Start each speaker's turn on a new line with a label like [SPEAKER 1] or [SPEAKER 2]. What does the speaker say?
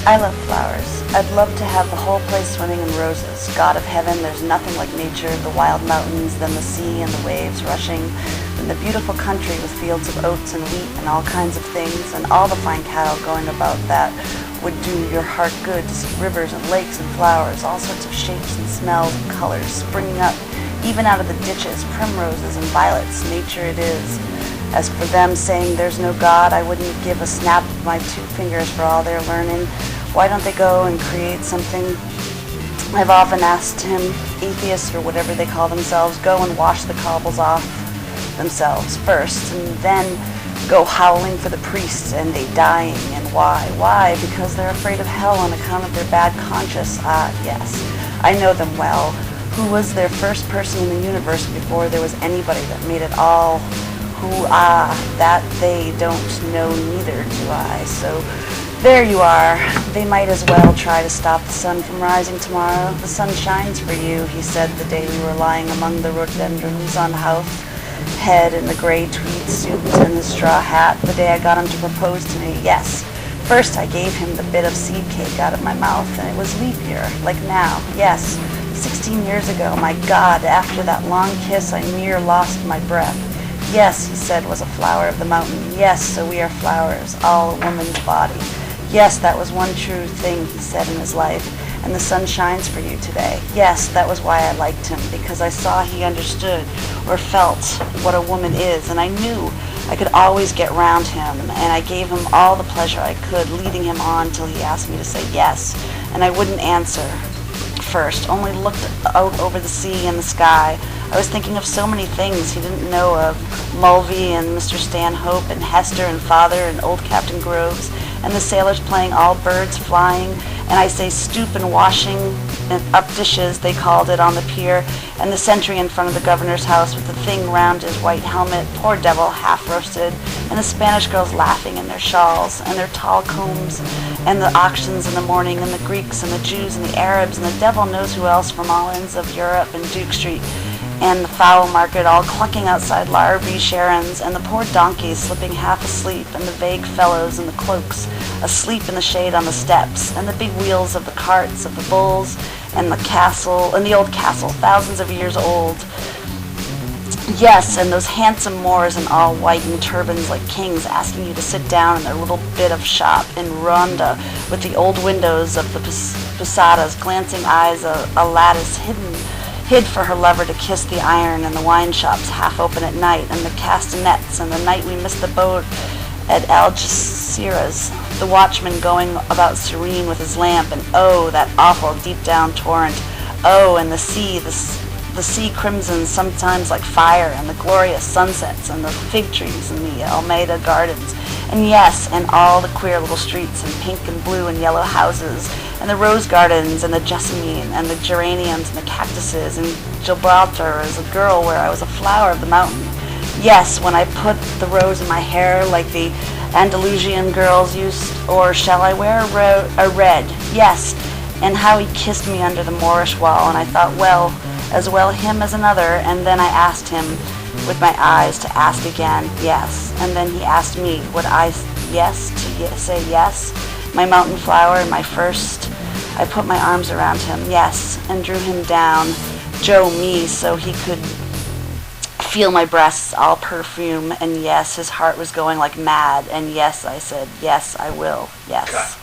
[SPEAKER 1] I love flowers. I'd love to have the whole place swimming in roses. God of heaven, there's nothing like nature, the wild mountains, then the sea and the waves rushing, then the beautiful country with fields of oats and wheat and all kinds of things, and all the fine cattle going about that would do your heart good to see rivers and lakes and flowers, all sorts of shapes and smells and colors springing up, even out of the ditches, primroses and violets, nature it is. As for them saying there's no God, I wouldn't give a snap of my 2 fingers for all their learning. Why don't they go and create something? I've often asked him, atheists or whatever they call themselves, go and wash the cobbles off themselves first, and then go howling for the priests and they dying. And why? Why? Because they're afraid of hell on account of their bad conscience. Ah, yes, I know them well. Who was their first person in the universe before there was anybody that made it all? Who, that they don't know, neither do I. So there you are. They might as well try to stop the sun from rising tomorrow. The sun shines for you, he said the day we were lying among the rhododendrons on Howth Head in the gray tweed suit and the straw hat, the day I got him to propose to me. Yes, first I gave him the bit of seed cake out of my mouth, and it was leap year, like now. Yes, 16 years ago, my God, after that long kiss I near lost my breath. Yes, he said, was a flower of the mountain. Yes, so we are flowers, all a woman's body. Yes, that was one true thing he said in his life, and the sun shines for you today. Yes, that was why I liked him, because I saw he understood or felt what a woman is, and I knew I could always get round him, and I gave him all the pleasure I could, leading him on till he asked me to say yes, and I wouldn't answer first, only looked out over the sea and the sky. I was thinking of so many things he didn't know of, Mulvey and Mr. Stanhope and Hester and Father and old Captain Groves, and the sailors playing all birds flying, and I say stoop and washing up dishes, they called it, on the pier, and the sentry in front of the governor's house with the thing round his white helmet, poor devil, half roasted, and the Spanish girls laughing in their shawls and their tall combs, and the auctions in the morning, and the Greeks and the Jews and the Arabs, and the devil knows who else from all ends of Europe and Duke Street, and the fowl market all clucking outside Larrabee Sharon's, and the poor donkeys slipping half asleep, and the vague fellows in the cloaks asleep in the shade on the steps, and the big wheels of the carts of the bulls, and the castle, and the old castle, thousands of years old. Yes, and those handsome Moors in all white and turbans like kings asking you to sit down in their little bit of shop in Ronda with the old windows of the posadas, glancing eyes, a lattice hid for her lover to kiss the iron, and the wine shops half open at night, and the castanets, and the night we missed the boat at Algeciras, the watchman going about serene with his lamp, and oh, that awful deep down torrent, oh, and the sea crimson sometimes like fire, and the glorious sunsets, and the fig trees in the Almeida gardens, and yes, and all the queer little streets, and pink and blue and yellow houses, and the rose gardens, and the jessamine, and the geraniums, and the cactuses, and Gibraltar as a girl where I was a flower of the mountain. Yes, when I put the rose in my hair like the Andalusian girls used, or shall I wear a red? Yes, and how he kissed me under the Moorish wall, and I thought, well, as well him as another, and then I asked him with my eyes to ask again, yes, and then he asked me, would I say yes? My mountain flower and my first, I put my arms around him, yes, and drew him down, Joe me, so he could feel my breasts all perfume, and yes, his heart was going like mad, and yes, I said, yes, I will, yes.
[SPEAKER 2] Cut.